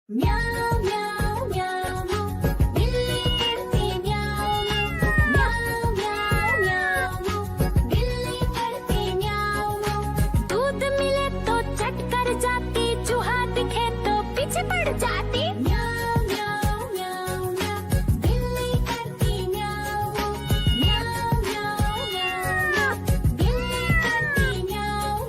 म्याऊं म्याऊं म्याऊं बिल्ली करती म्याऊं म्याऊं म्याऊं म्याऊं बिल्ली करती म्याऊं। दूध मिले तो चट कर जाती, चूहा दिखे तो पीछे पड़ जाती। म्याऊं म्याऊं म्याऊं म्याऊं बिल्ली करती म्याऊं म्याऊं म्याऊं म्याऊं बिल्ली करती म्याऊं।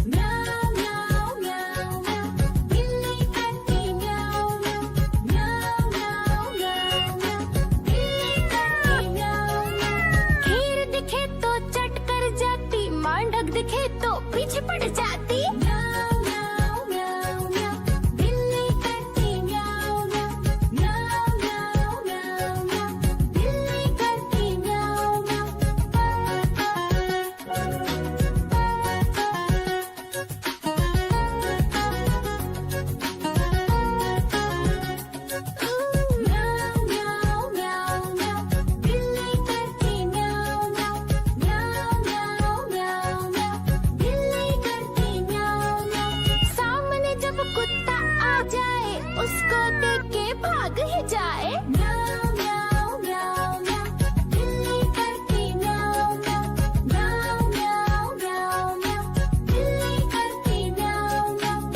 म्याऊं म्याऊं म्याऊं म्याऊं बिल्ली करती म्याऊं म्याऊं म्याऊं म्याऊं म्याऊं बिल्ली करती म्याऊं। खीर दिखे तो चट कर जाती, मांडक दिखे तो पीछे पड़ जाती। म्याऊं म्याऊं म्याऊं म्याऊं बिल्ली करती म्याऊं म्याऊं म्याऊं म्याऊं म्याऊं बिल्ली करती म्याऊं म्याऊं म्याऊं म्याऊं म्याऊं बिल्ली करती म्याऊं म्याऊं म्याऊं म्याऊं म्याऊं बिल्ली करती म्याऊं। सामने जब कुत्ता आ जाए, उसको देख के भाग ही जाए। म्याऊं म्याऊं म्याऊं म्याऊं बिल्ली करती म्याऊं म्याऊं म्याऊं म्याऊं म्याऊं बिल्ली करती म्याऊं म्याऊं।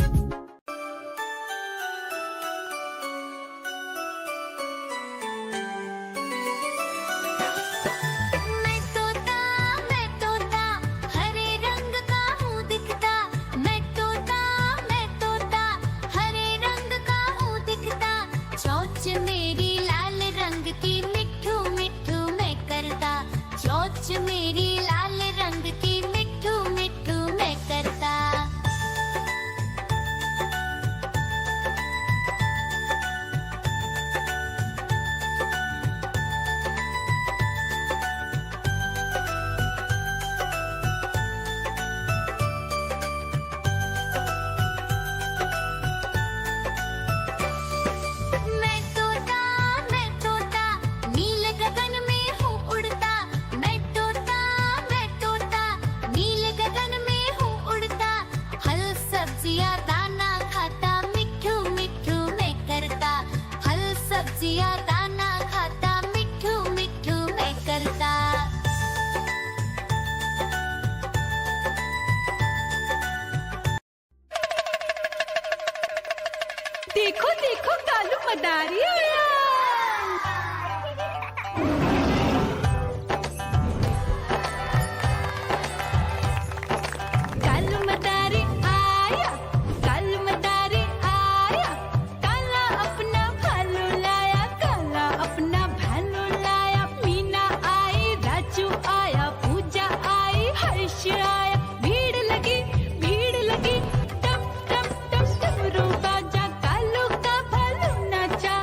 मैं तोता हरे रंग का हूँ दिखता। मैं तोता हरे रंग का हूँ दिखता। चोंच मेरी लाल रंग की, मिट्ठू मिट्ठू मैं करता। चोंच मेरी लाल रंग की, मिट्ठू मिट्ठू मैं करता। मैं तोता नीले गगन में हूँ उड़ता। मैं तोता नीले गगन में हूँ उड़ता। फल सब्जियाँ दाना खाता, मिट्ठू मिट्ठू मैं करता। फल सब्जियाँ दाना खाता, मिट्ठू मिट्ठू मैं करता। देखो देखो कालू मदारी आया। कालू मदारी आया, कालू मदारी आया। काला अपना भालू लाया, काला अपना भालू लाया। मीना आई, राजू आया, पूजा आई, हर्ष आया। भीड़ लगी डम डम डम डमरू बाजा। कालू का भालू नाचा,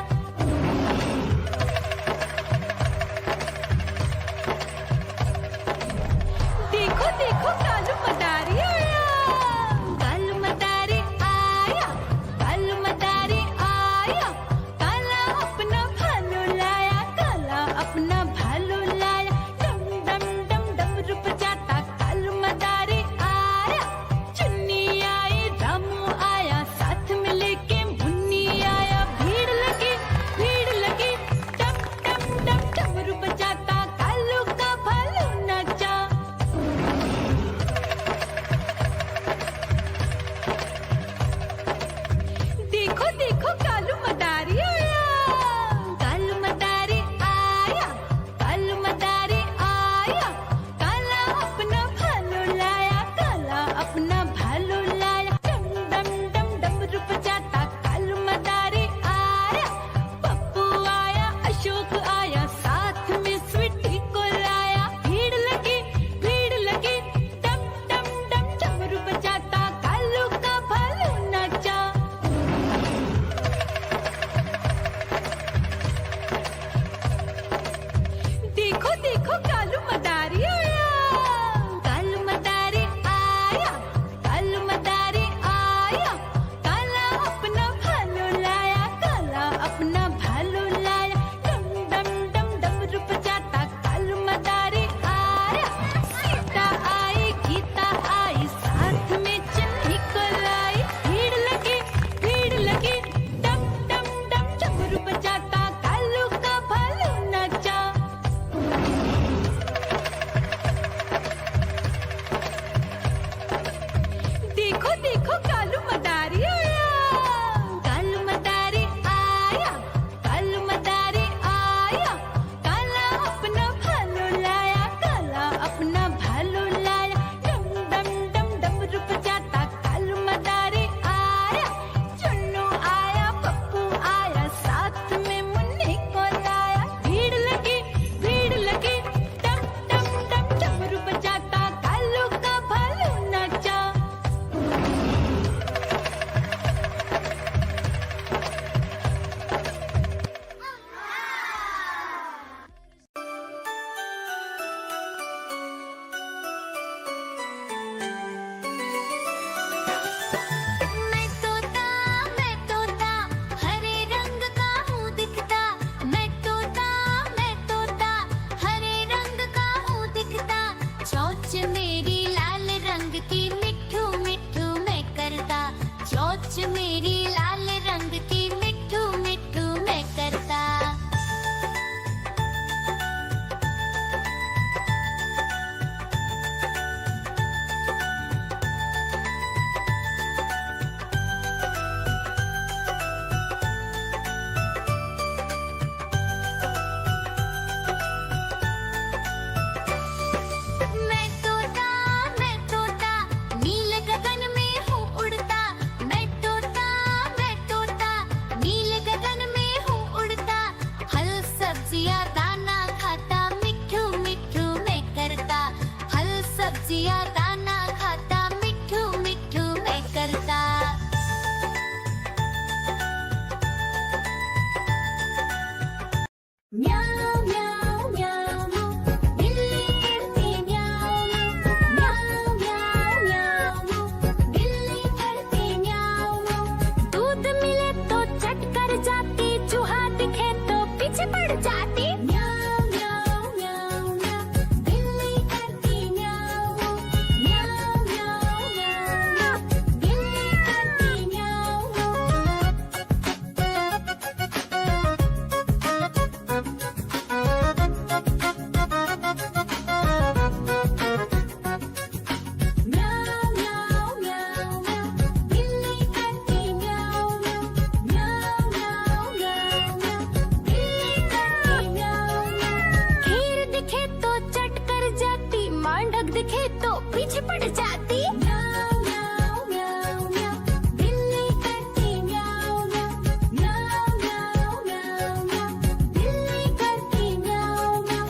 पड़ जाती। म्याऊ म्याऊ म्याऊ म्याऊ, बिल्ली करती म्याऊ म्याऊ। म्याऊ म्याऊ म्याऊ म्याऊ, बिल्ली करती म्याऊ म्याऊ।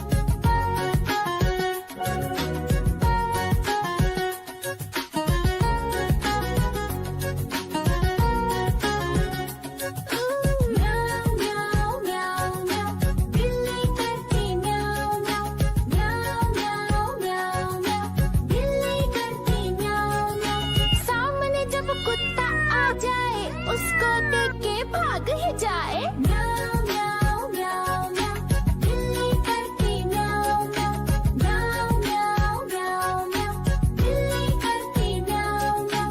म्याऊ म्याऊ म्याऊ म्याऊ, बिल्ली करती म्याऊ म्याऊ। म्याऊ म्याऊ म्याऊ म्याऊ, बिल्ली करती म्याऊ म्याऊ। सामने जब कुत्ता आ जाए, उसको देख के भाग ही जाए। म्याऊ म्याऊ म्याऊ म्याऊ, बिल्ली करती म्याऊ म्याऊ। म्याऊ म्याऊ म्याऊ म्याऊ, बिल्ली करती म्याऊ म्याऊ।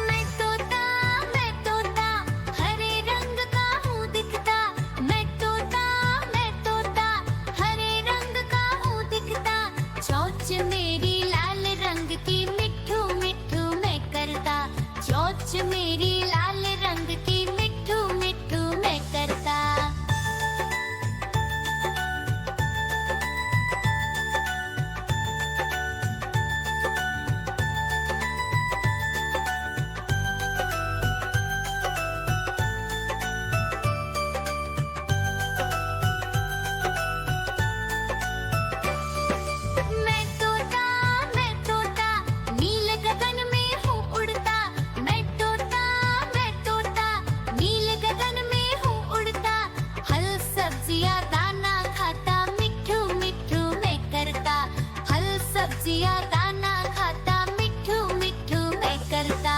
मैं तोता हरे रंग का हूँ दिखता। मैं तोता हरे रंग का हूँ दिखता। चोंच मेरी लाल रंग की, मिट्ठू मिट्ठू मैं करता। चोंच मेरी लाल रंग की, मिट्ठू मिट्ठू मैं करता। मैं तोता नील गगन में हूँ उड़ता। मैं तोता नील गगन में हूँ उड़ता। फल सब्जियाँ दाना खाता, मिट्ठू मिट्ठू मैं करता। फल सब्जियाँ दाना खाता, मिट्ठू मिट्ठू मैं करता।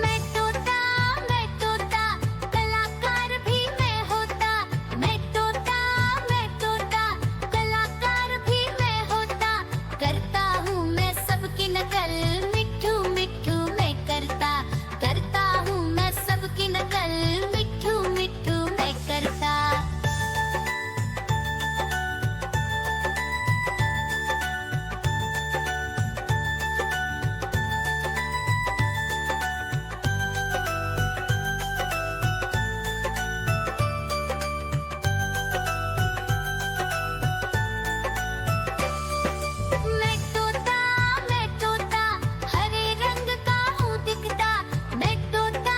मैं तोता कलाकार भी मैं होता। मैं तोता कलाकार भी मैं होता। करता हूँ मैं सबकी नकल, मिट्ठू मिट्ठू मैं करता। करता हूँ मैं सबकी नकल, मिट्ठू मिट्ठू मैं करता। मैं तोता हरे रंग का हूँ दिखता। मैं तोता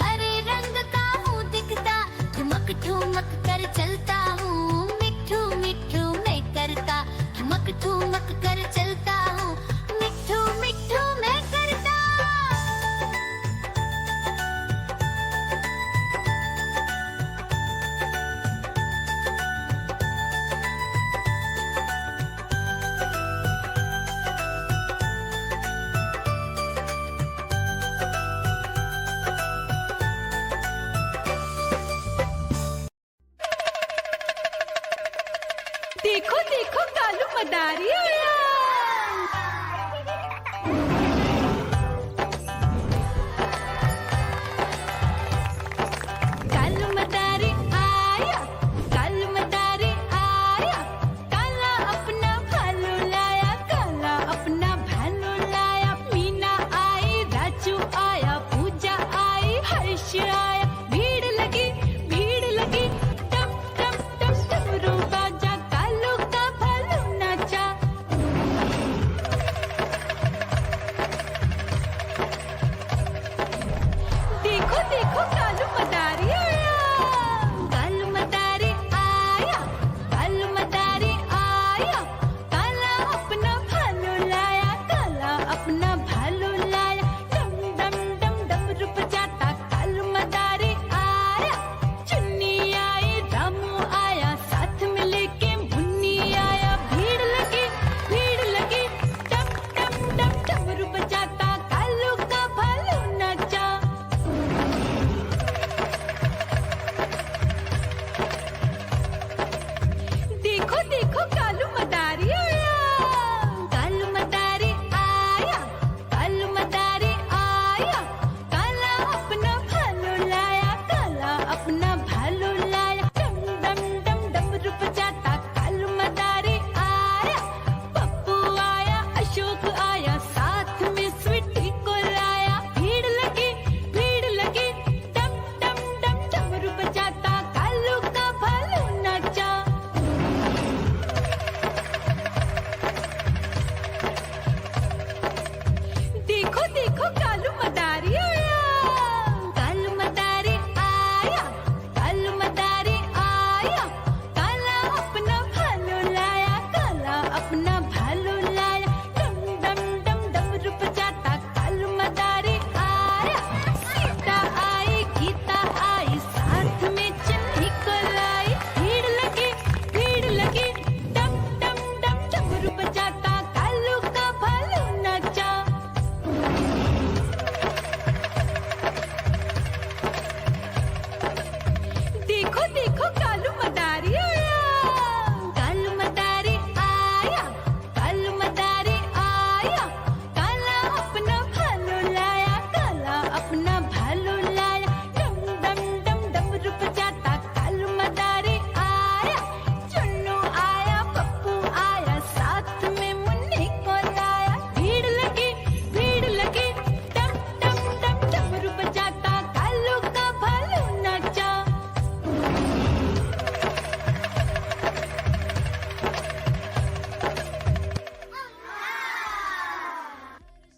हरे रंग का हूँ दिखता। ठुमक ठुमक कर चलता हूँ, मिट्ठू मिट्ठू मैं करता। ठुमक ठुमक कर चलता हूँ, मिट्ठू मिट्ठू मैं करता। देखो देखो कालू मदारी